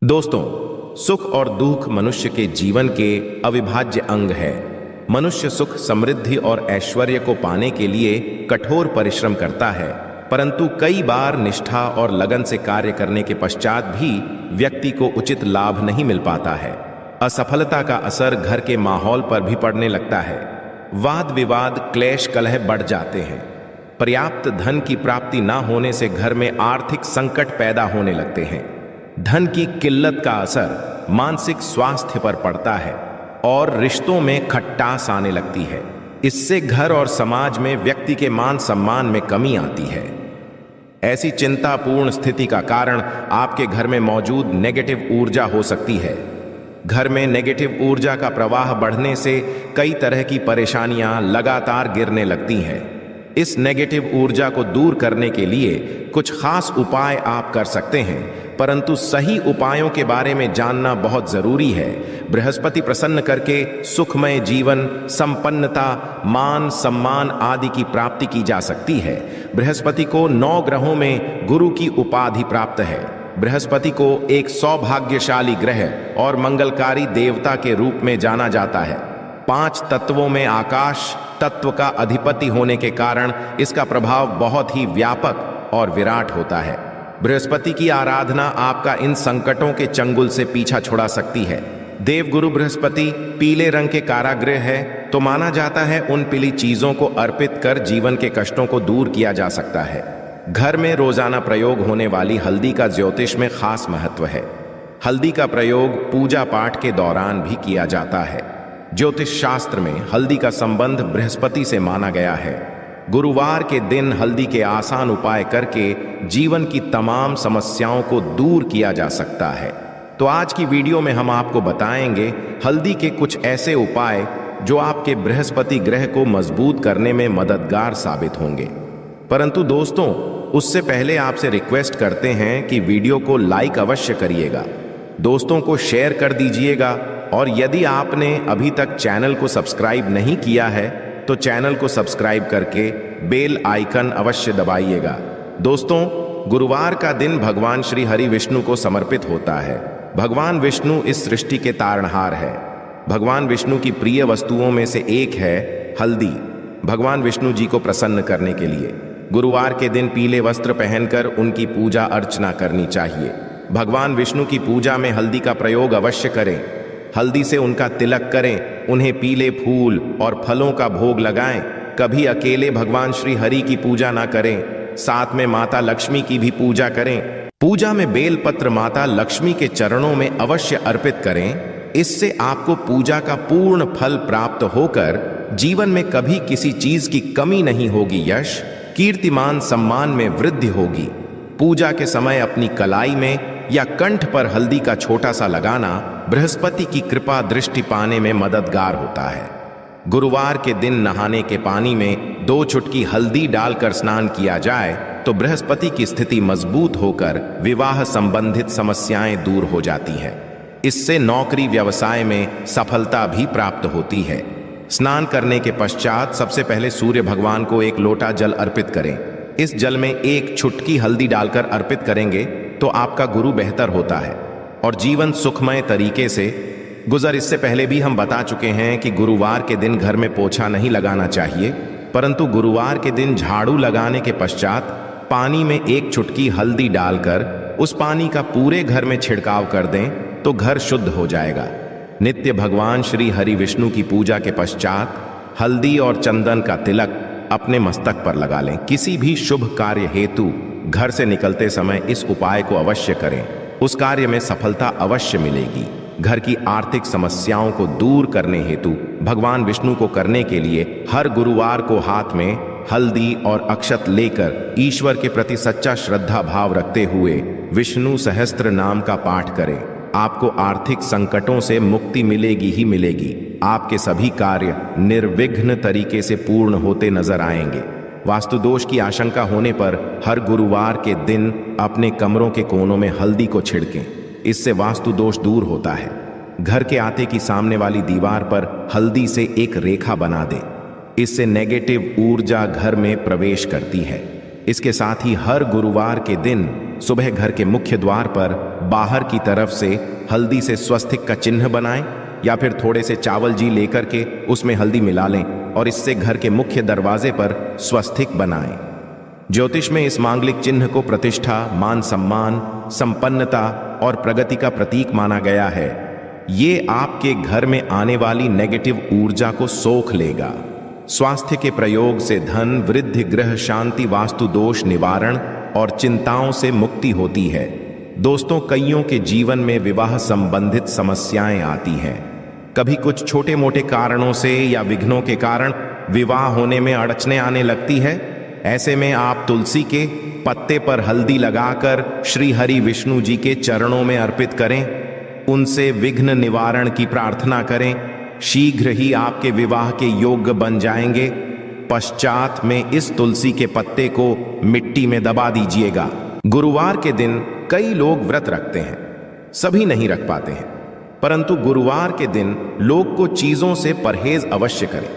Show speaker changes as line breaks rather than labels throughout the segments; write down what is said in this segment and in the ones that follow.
दोस्तों, सुख और दुख मनुष्य के जीवन के अविभाज्य अंग है। मनुष्य सुख, समृद्धि और ऐश्वर्य को पाने के लिए कठोर परिश्रम करता है, परंतु कई बार निष्ठा और लगन से कार्य करने के पश्चात भी व्यक्ति को उचित लाभ नहीं मिल पाता है। असफलता का असर घर के माहौल पर भी पड़ने लगता है। वाद विवाद, क्लेश, कलह बढ़ जाते हैं। पर्याप्त धन की प्राप्ति न होने से घर में आर्थिक संकट पैदा होने लगते हैं। धन की किल्लत का असर मानसिक स्वास्थ्य पर पड़ता है और रिश्तों में खटास आने लगती है। इससे घर और समाज में व्यक्ति के मान सम्मान में कमी आती है। ऐसी चिंतापूर्ण स्थिति का कारण आपके घर में मौजूद नेगेटिव ऊर्जा हो सकती है। घर में नेगेटिव ऊर्जा का प्रवाह बढ़ने से कई तरह की परेशानियां लगातार गिरने लगती हैं। इस नेगेटिव ऊर्जा को दूर करने के लिए कुछ खास उपाय आप कर सकते हैं, परंतु सही उपायों के बारे में जानना बहुत जरूरी है। बृहस्पति प्रसन्न करके सुखमय जीवन, संपन्नता, मान सम्मान आदि की प्राप्ति की जा सकती है। बृहस्पति को 9 ग्रहों में गुरु की उपाधि प्राप्त है। बृहस्पति को एक सौभाग्यशाली ग्रह और मंगलकारी देवता के रूप में जाना जाता है। 5 तत्वों में आकाश तत्व का अधिपति होने के कारण इसका प्रभाव बहुत ही व्यापक और विराट होता है। बृहस्पति की आराधना आपका इन संकटों के चंगुल से पीछा छुड़ा सकती है। देवगुरु बृहस्पति पीले रंग के कारागृह है, तो माना जाता है उन पीली चीजों को अर्पित कर जीवन के कष्टों को दूर किया जा सकता है। घर में रोजाना प्रयोग होने वाली हल्दी का ज्योतिष में खास महत्व है। हल्दी का प्रयोग पूजा पाठ के दौरान भी किया जाता है। ज्योतिष शास्त्र में हल्दी का संबंध बृहस्पति से माना गया है। गुरुवार के दिन हल्दी के आसान उपाय करके जीवन की तमाम समस्याओं को दूर किया जा सकता है। तो आज की वीडियो में हम आपको बताएंगे हल्दी के कुछ ऐसे उपाय जो आपके बृहस्पति ग्रह को मजबूत करने में मददगार साबित होंगे। परंतु दोस्तों, उससे पहले आपसे रिक्वेस्ट करते हैं कि वीडियो को लाइक अवश्य करिएगा, दोस्तों को शेयर कर दीजिएगा, और यदि आपने अभी तक चैनल को सब्सक्राइब नहीं किया है तो चैनल को सब्सक्राइब करके बेल आइकन अवश्य दबाइएगा। दोस्तों, गुरुवार का दिन भगवान श्री हरि विष्णु को समर्पित होता है। भगवान विष्णु इस सृष्टि के तारणहार है। भगवान विष्णु की प्रिय वस्तुओं में से एक है हल्दी। भगवान विष्णु जी को प्रसन्न करने के लिए गुरुवार के दिन पीले वस्त्र पहनकर उनकी पूजा अर्चना करनी चाहिए। भगवान विष्णु की पूजा में हल्दी का प्रयोग अवश्य करें। हल्दी से उनका तिलक करें, उन्हें पीले फूल और फलों का भोग लगाएं। कभी अकेले भगवान श्री हरि की पूजा ना करें, साथ में माता लक्ष्मी की भी पूजा करें। पूजा में बेलपत्र माता लक्ष्मी के चरणों में अवश्य अर्पित करें। इससे आपको पूजा का पूर्ण फल प्राप्त होकर जीवन में कभी किसी चीज की कमी नहीं होगी। यश, कीर्तिमान, सम्मान में वृद्धि होगी। पूजा के समय अपनी कलाई में या कंठ पर हल्दी का छोटा सा लगाना बृहस्पति की कृपा दृष्टि पाने में मददगार होता है। गुरुवार के दिन नहाने के पानी में 2 चुटकी हल्दी डालकर स्नान किया जाए तो बृहस्पति की स्थिति मजबूत होकर विवाह संबंधित समस्याएं दूर हो जाती हैं। इससे नौकरी व्यवसाय में सफलता भी प्राप्त होती है। स्नान करने के पश्चात सबसे पहले सूर्य भगवान को 1 लोटा जल अर्पित करें। इस जल में 1 चुटकी हल्दी डालकर अर्पित करेंगे तो आपका गुरु बेहतर होता है और जीवन सुखमय तरीके से गुजर। इससे पहले भी हम बता चुके हैं कि गुरुवार के दिन घर में पोछा नहीं लगाना चाहिए, परंतु गुरुवार के दिन झाड़ू लगाने के पश्चात पानी में 1 चुटकी हल्दी डालकर उस पानी का पूरे घर में छिड़काव कर दें तो घर शुद्ध हो जाएगा। नित्य भगवान श्री हरि विष्णु की पूजा के पश्चात हल्दी और चंदन का तिलक अपने मस्तक पर लगा लें। किसी भी शुभ कार्य हेतु घर से निकलते समय इस उपाय को अवश्य करें, उस कार्य में सफलता अवश्य मिलेगी। घर की आर्थिक समस्याओं को दूर करने हेतु भगवान विष्णु को करने के लिए हर गुरुवार को हाथ में हल्दी और अक्षत लेकर ईश्वर के प्रति सच्चा श्रद्धा भाव रखते हुए विष्णु सहस्त्र नाम का पाठ करें। आपको आर्थिक संकटों से मुक्ति मिलेगी ही मिलेगी। आपके सभी कार्य निर्विघ्न तरीके से पूर्ण होते नजर आएंगे। वास्तु दोष की आशंका होने पर हर गुरुवार के दिन अपने कमरों के कोनों में हल्दी को छिड़कें, इससे वास्तु दोष दूर होता है। घर के आते की सामने वाली दीवार पर हल्दी से एक रेखा बना दें, इससे नेगेटिव ऊर्जा घर में प्रवेश करती है। इसके साथ ही हर गुरुवार के दिन सुबह घर के मुख्य द्वार पर बाहर की तरफ से हल्दी से स्वस्तिक का चिन्ह बनाएं, या फिर थोड़े से चावल जी लेकर के उसमें हल्दी मिला लें और इससे घर के मुख्य दरवाजे पर स्वस्तिक बनाएं। ज्योतिष में इस मांगलिक चिन्ह को प्रतिष्ठा, मान सम्मान, संपन्नता और प्रगति का प्रतीक माना गया है। ये आपके घर में आने वाली नेगेटिव ऊर्जा को सोख लेगा। स्वास्थ्य के प्रयोग से धन वृद्धि, गृह शांति, वास्तु दोष निवारण और चिंताओं से मुक्ति होती है। दोस्तों, कईयों के जीवन में विवाह संबंधित समस्याएं आती हैं। कभी कुछ छोटे मोटे कारणों से या विघ्नों के कारण विवाह होने में अड़चने आने लगती है। ऐसे में आप तुलसी के पत्ते पर हल्दी लगाकर श्री हरि विष्णु जी के चरणों में अर्पित करें, उनसे विघ्न निवारण की प्रार्थना करें। शीघ्र ही आपके विवाह के योग्य बन जाएंगे। पश्चात में इस तुलसी के पत्ते को मिट्टी में दबा दीजिएगा। गुरुवार के दिन कई लोग व्रत रखते हैं, सभी नहीं रख पाते हैं, परंतु गुरुवार के दिन लोग को चीजों से परहेज अवश्य करें।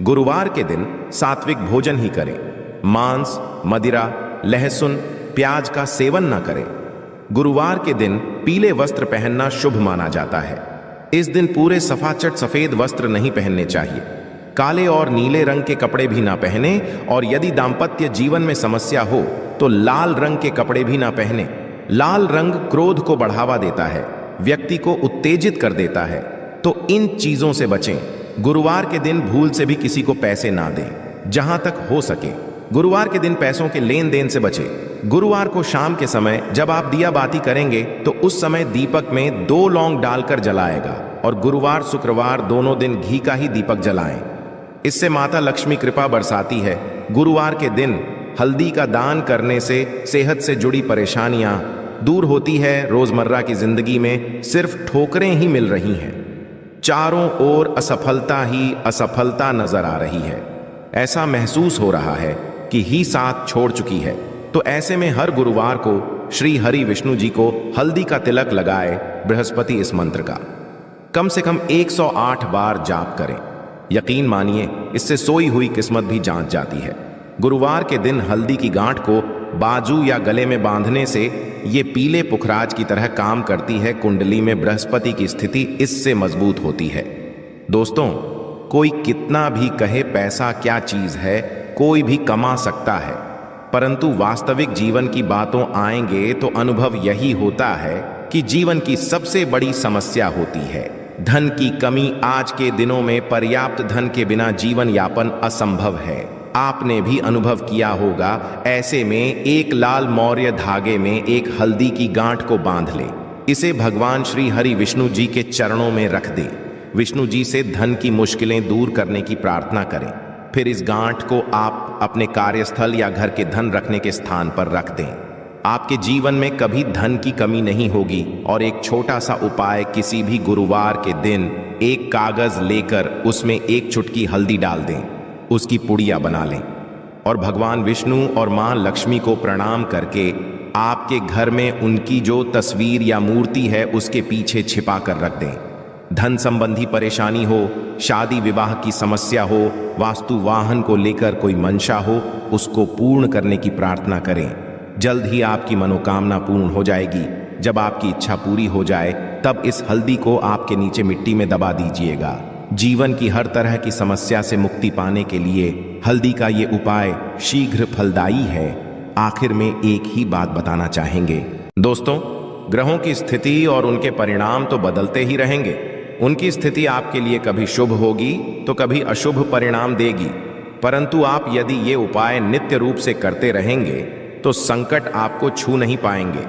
गुरुवार के दिन सात्विक भोजन ही करें। मांस, मदिरा, लहसुन, प्याज का सेवन न करें। गुरुवार के दिन पीले वस्त्र पहनना शुभ माना जाता है। इस दिन पूरे सफाचट सफेद वस्त्र नहीं पहनने चाहिए। काले और नीले रंग के कपड़े भी ना पहने, और यदि दाम्पत्य जीवन में समस्या हो तो लाल रंग के कपड़े भी ना पहने। लाल रंग क्रोध को बढ़ावा देता है, व्यक्ति को उत्तेजित कर देता है, तो इन चीजों से बचें। गुरुवार के दिन भूल से भी किसी को पैसे ना दें। जहां तक हो सके गुरुवार के दिन पैसों के लेन देन से बचें। गुरुवार को शाम के समय जब आप दिया बाती करेंगे तो उस समय दीपक में 2 लौंग डालकर जलाएगा, और गुरुवार शुक्रवार दोनों दिन घी का ही दीपक जलाएं। इससे माता लक्ष्मी कृपा बरसाती है। गुरुवार के दिन हल्दी का दान करने से सेहत से जुड़ी परेशानियां दूर होती है। रोजमर्रा की जिंदगी में सिर्फ ठोकरें ही मिल रही हैं, चारों ओर असफलता ही असफलता नजर आ रही है। ऐसा महसूस हो रहा है कि ही साथ छोड़ चुकी है। तो ऐसे में हर गुरुवार को श्री हरि विष्णु जी को हल्दी का तिलक लगाए बृहस्पति इस मंत्र का कम से कम 108 बार जाप करें। यकीन मानिए, इससे सोई हुई किस्मत भी जांच जाती है। गुरुवार के दिन हल्दी की गांठ को बाजू या गले में बांधने से ये पीले पुखराज की तरह काम करती है। कुंडली में बृहस्पति की स्थिति इससे मजबूत होती है। दोस्तों, कोई कितना भी कहे पैसा क्या चीज है, कोई भी कमा सकता है, परंतु वास्तविक जीवन की बातों आएंगे तो अनुभव यही होता है कि जीवन की सबसे बड़ी समस्या होती है धन की कमी। आज के दिनों में पर्याप्त धन के बिना जीवन यापन असंभव है। आपने भी अनुभव किया होगा। ऐसे में एक लाल मौर्य धागे में एक हल्दी की गांठ को बांध ले। इसे भगवान श्री हरि विष्णु जी के चरणों में रख दे। विष्णु जी से धन की मुश्किलें दूर करने की प्रार्थना करें। फिर इस गांठ को आप अपने कार्यस्थल या घर के धन रखने के स्थान पर रख दें। आपके जीवन में कभी धन की कमी नहीं होगी। और एक छोटा सा उपाय, किसी भी गुरुवार के दिन एक कागज लेकर उसमें एक चुटकी हल्दी डाल दें, उसकी पुड़िया बना लें और भगवान विष्णु और मां लक्ष्मी को प्रणाम करके आपके घर में उनकी जो तस्वीर या मूर्ति है उसके पीछे छिपा कर रख दें। धन संबंधी परेशानी हो, शादी विवाह की समस्या हो, वास्तु वाहन को लेकर कोई मंशा हो, उसको पूर्ण करने की प्रार्थना करें। जल्द ही आपकी मनोकामना पूर्ण हो जाएगी। जब आपकी इच्छा पूरी हो जाए तब इस हल्दी को आपके नीचे मिट्टी में दबा दीजिएगा। जीवन की हर तरह की समस्या से मुक्ति पाने के लिए हल्दी का ये उपाय शीघ्र फलदायी है। आखिर में एक ही बात बताना चाहेंगे दोस्तों, ग्रहों की स्थिति और उनके परिणाम तो बदलते ही रहेंगे। उनकी स्थिति आपके लिए कभी शुभ होगी तो कभी अशुभ परिणाम देगी, परंतु आप यदि ये उपाय नित्य रूप से करते रहेंगे तो संकट आपको छू नहीं पाएंगे।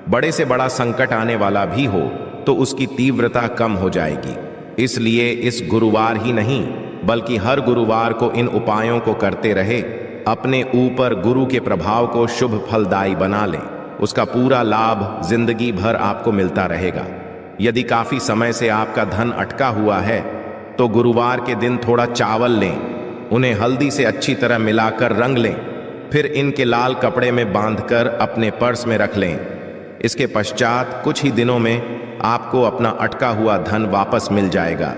बड़े से बड़ा संकट आने वाला भी हो तो उसकी तीव्रता कम हो जाएगी। इसलिए इस गुरुवार ही नहीं बल्कि हर गुरुवार को इन उपायों को करते रहे। अपने ऊपर गुरु के प्रभाव को शुभ फलदायी बना लें। उसका पूरा लाभ जिंदगी भर आपको मिलता रहेगा। यदि काफी समय से आपका धन अटका हुआ है तो गुरुवार के दिन थोड़ा चावल लें, उन्हें हल्दी से अच्छी तरह मिलाकर रंग लें, फिर इनके लाल कपड़े में बांधकर अपने पर्स में रख लें। इसके पश्चात कुछ ही दिनों में आपको अपना अटका हुआ धन वापस मिल जाएगा।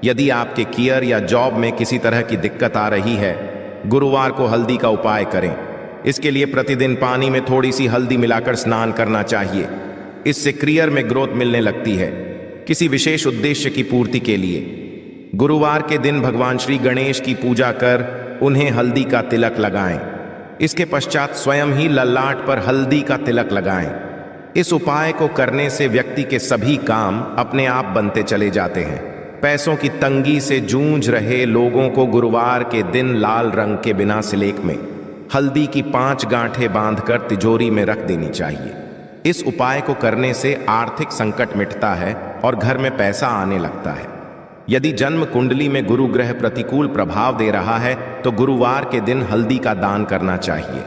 यदि आपके करियर या जॉब में किसी तरह की दिक्कत आ रही है, गुरुवार को हल्दी का उपाय करें। इसके लिए प्रतिदिन पानी में थोड़ी सी हल्दी मिलाकर स्नान करना चाहिए। इससे करियर में ग्रोथ मिलने लगती है, किसी विशेष उद्देश्य की पूर्ति के लिए। गुरुवार के दिन भगवान श्री गणेश की पूजा कर उन्हें हल्दी का तिलक लगाएं। इसके पश्चात स्वयं ही ललाट पर हल्दी का तिलक लगाएं। इस उपाय को करने से व्यक्ति के सभी काम अपने आप बनते चले जाते हैं। पैसों की तंगी से जूझ रहे लोगों को गुरुवार के दिन लाल रंग के बिना सिलेक में हल्दी की 5 गांठें बांधकर तिजोरी में रख देनी चाहिए। इस उपाय को करने से आर्थिक संकट मिटता है और घर में पैसा आने लगता है। यदि जन्म कुंडली में गुरु ग्रह प्रतिकूल प्रभाव दे रहा है तो गुरुवार के दिन हल्दी का दान करना चाहिए।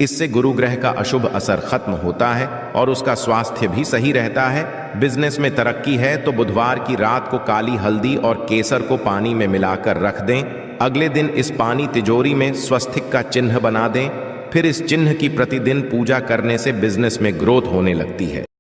इससे गुरु ग्रह का अशुभ असर खत्म होता है और उसका स्वास्थ्य भी सही रहता है। बिजनेस में तरक्की है तो बुधवार की रात को काली हल्दी और केसर को पानी में मिलाकर रख दें। अगले दिन इस पानी तिजोरी में स्वस्तिक का चिन्ह बना दें। फिर इस चिन्ह की प्रतिदिन पूजा करने से बिजनेस में ग्रोथ होने लगती है।